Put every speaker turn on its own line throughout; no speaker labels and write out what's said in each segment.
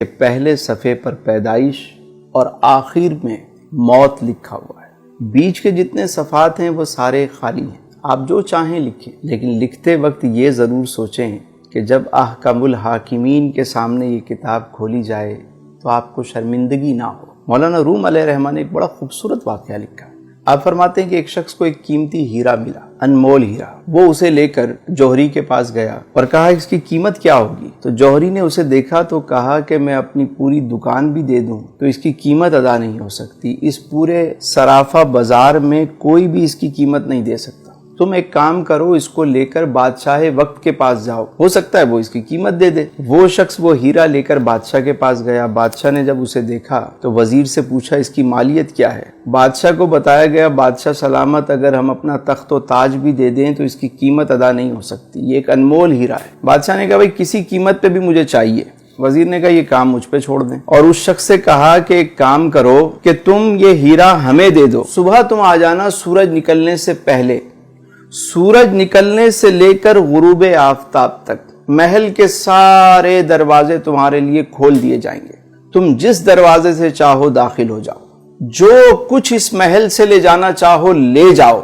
کہ پہلے صفحے پر پیدائش اور آخر میں موت لکھا ہوا ہے۔ بیچ کے جتنے صفحات ہیں وہ سارے خالی ہیں، آپ جو چاہیں لکھیں، لیکن لکھتے وقت یہ ضرور سوچیں کہ جب احکم الحاکمین کے سامنے یہ کتاب کھولی جائے تو آپ کو شرمندگی نہ ہو۔ مولانا روم علیہ الرحمٰن نے ایک بڑا خوبصورت واقعہ لکھا۔ آپ فرماتے ہیں کہ ایک شخص کو ایک قیمتی ہیرا ملا، انمول ہیرا۔ وہ اسے لے کر جوہری کے پاس گیا اور کہا اس کی قیمت کیا ہوگی؟ تو جوہری نے اسے دیکھا تو کہا کہ میں اپنی پوری دکان بھی دے دوں تو اس کی قیمت ادا نہیں ہو سکتی، اس پورے سرافہ بازار میں کوئی بھی اس کی قیمت نہیں دے سکتا۔ تم ایک کام کرو، اس کو لے کر بادشاہ وقت کے پاس جاؤ، ہو سکتا ہے وہ اس کی قیمت دے دے۔ وہ شخص وہ ہیرا لے کر بادشاہ کے پاس گیا۔ بادشاہ نے جب اسے دیکھا تو وزیر سے پوچھا اس کی مالیت کیا ہے؟ بادشاہ کو بتایا گیا بادشاہ سلامت اگر ہم اپنا تخت و تاج بھی دے دیں تو اس کی قیمت ادا نہیں ہو سکتی، یہ ایک انمول ہیرا ہے۔ بادشاہ نے کہا بھائی کسی قیمت پہ بھی مجھے چاہیے۔ وزیر نے کہا یہ کام مجھ پہ چھوڑ دیں، اور اس شخص سے کہا کہ ایک کام کرو کہ تم یہ ہیرا ہمیں دے دو، صبح تم آ جانا سورج نکلنے سے پہلے، سورج نکلنے سے لے کر غروب آفتاب تک محل کے سارے دروازے تمہارے لیے کھول دیے جائیں گے، تم جس دروازے سے چاہو داخل ہو جاؤ، جو کچھ اس محل سے لے جانا چاہو لے جاؤ،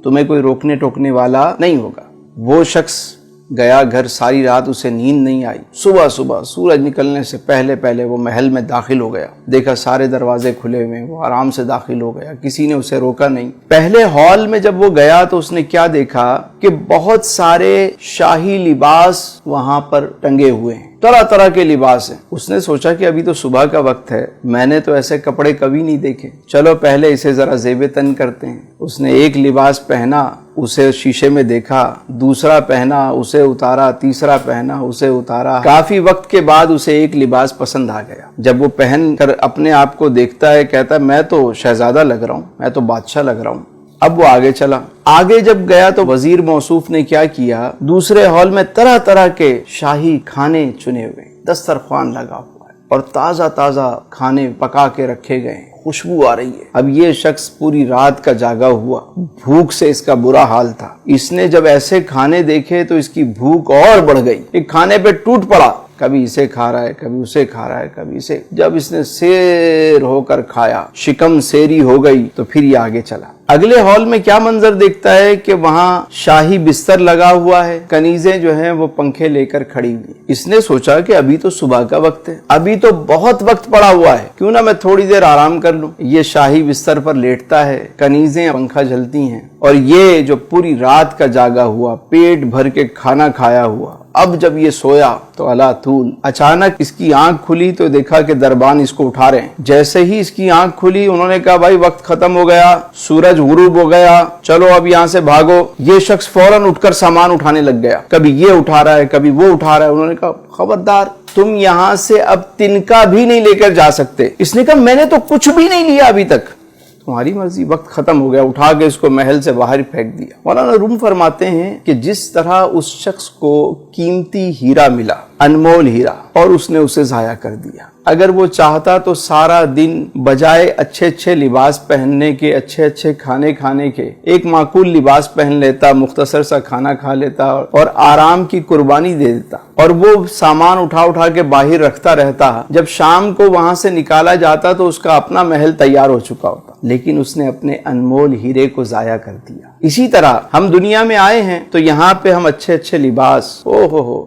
تمہیں کوئی روکنے ٹوکنے والا نہیں ہوگا۔ وہ شخص گیا گھر، ساری رات اسے نیند نہیں آئی۔ صبح سورج نکلنے سے پہلے وہ محل میں داخل ہو گیا، دیکھا سارے دروازے کھلے ہوئے، وہ آرام سے داخل ہو گیا، کسی نے اسے روکا نہیں۔ پہلے ہال میں جب وہ گیا تو اس نے کیا دیکھا کہ بہت سارے شاہی لباس وہاں پر ٹنگے ہوئے ہیں، طرح طرح کے لباس ہیں۔ اس نے سوچا کہ ابھی تو صبح کا وقت ہے، میں نے تو ایسے کپڑے کبھی نہیں دیکھے، چلو پہلے اسے ذرا زیب تن کرتے ہیں۔ اس نے ایک لباس پہنا، اسے شیشے میں دیکھا، دوسرا پہنا، اسے اتارا، تیسرا پہنا، اسے اتارا۔ کافی وقت کے بعد اسے ایک لباس پسند آ گیا۔ جب وہ پہن کر اپنے آپ کو دیکھتا ہے، کہتا ہے میں تو شہزادہ لگ رہا ہوں، میں تو بادشاہ لگ رہا ہوں۔ اب وہ آگے چلا، آگے جب گیا تو وزیر موصوف نے کیا کیا، دوسرے ہال میں طرح طرح کے شاہی کھانے چنے ہوئے، دسترخوان لگا ہوا ہے اور تازہ کھانے پکا کے رکھے گئے ہیں، خوشبو آ رہی ہے۔ اب یہ شخص پوری رات کا جاگا ہوا، بھوک سے اس کا برا حال تھا۔ اس نے جب ایسے کھانے دیکھے تو اس کی بھوک اور بڑھ گئی، ایک کھانے پہ ٹوٹ پڑا، کبھی اسے کھا رہا ہے، کبھی اسے کھا رہا ہے، کبھی اسے۔ جب اس نے سیر ہو کر کھایا، شکم سیری ہو گئی، تو پھر یہ آگے چلا۔ اگلے ہال میں کیا منظر دیکھتا ہے کہ وہاں شاہی بستر لگا ہوا ہے، کنیزیں جو ہیں وہ پنکھے لے کر کھڑی ہوئی۔ اس نے سوچا کہ ابھی تو صبح کا وقت ہے، ابھی تو بہت وقت پڑا ہوا ہے، کیوں نہ میں تھوڑی دیر آرام کر لوں۔ یہ شاہی بستر پر لیٹتا ہے، کنیزیں پنکھا جلتی ہیں، اور یہ جو پوری رات کا جاگا ہوا، پیٹ بھر کے کھانا کھایا ہوا، اب جب یہ سویا تو اللہ طول اچانک اس کی آنکھ کھلی تو دیکھا کہ دربان اس کو اٹھا رہے ہیں۔ جیسے ہی اس کی آنکھ کھلی انہوں نے کہا بھائی وقت ختم ہو گیا، سورج غروب ہو گیا، چلو اب یہاں سے بھاگو۔ یہ شخص فوراً اٹھ کر سامان اٹھانے لگ گیا، کبھی یہ اٹھا رہا ہے، کبھی وہ اٹھا رہا ہے۔ انہوں نے کہا خبردار، تم یہاں سے اب تنکا بھی نہیں لے کر جا سکتے۔ اس نے کہا میں نے تو کچھ بھی نہیں لیا ابھی تک، تمہاری مرضی، وقت ختم ہو گیا۔ اٹھا کے اس کو محل سے باہر پھینک دیا۔ مولانا روم فرماتے ہیں کہ جس طرح اس شخص کو قیمتی ہیرا ملا، انمول ہیرا، اور اس نے اسے ضائع کر دیا، اگر وہ چاہتا تو سارا دن بجائے اچھے لباس پہننے کے، اچھے کھانے کھانے کے، ایک معقول لباس پہن لیتا، مختصر سا کھانا کھا لیتا اور آرام کی قربانی دے دیتا، اور وہ سامان اٹھا کے باہر رکھتا رہتا۔ جب شام کو وہاں سے نکالا جاتا تو اس کا اپنا محل تیار ہو چکا ہوتا، لیکن اس نے اپنے انمول ہیرے کو ضائع کر دیا۔ اسی طرح ہم دنیا میں آئے ہیں تو یہاں پہ ہم اچھے لباس،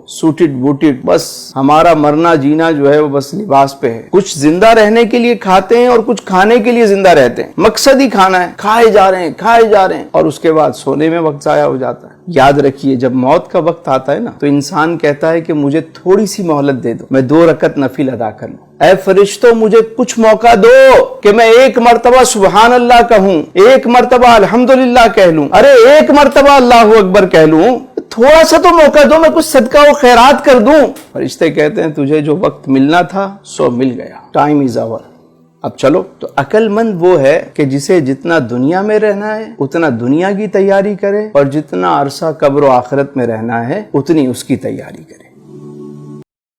سوٹڈ بوٹڈ، بس ہمارا مرنا جینا جو ہے وہ بس لباس پہ ہے۔ کچھ زندہ رہنے کے لیے کھاتے ہیں اور کچھ کھانے کے لیے زندہ رہتے ہیں، مقصد ہی کھانا ہے، کھائے جا رہے ہیں اور اس کے بعد سونے میں وقت ضائع ہو جاتا ہے۔ یاد رکھیے جب موت کا وقت آتا ہے نا تو انسان کہتا ہے کہ مجھے تھوڑی سی مہلت دے دو، میں 2 رکعت نفل ادا کر لوں، اے فرشتوں مجھے کچھ موقع دو کہ میں 1 مرتبہ سبحان اللہ کہوں، 1 مرتبہ الحمدللہ کہہ لوں، ارے 1 مرتبہ اللہ اکبر کہہ لوں، تھوڑا سا تو موقع دو، میں کچھ صدقہ و خیرات کر دوں۔ فرشتے کہتے ہیں تجھے جو وقت ملنا تھا سو مل گیا، ٹائم از اوور، اب چلو۔ تو عقل مند وہ ہے کہ جسے جتنا دنیا میں رہنا ہے اتنا دنیا کی تیاری کرے، اور جتنا عرصہ قبر و آخرت میں رہنا ہے اتنی اس کی تیاری کرے۔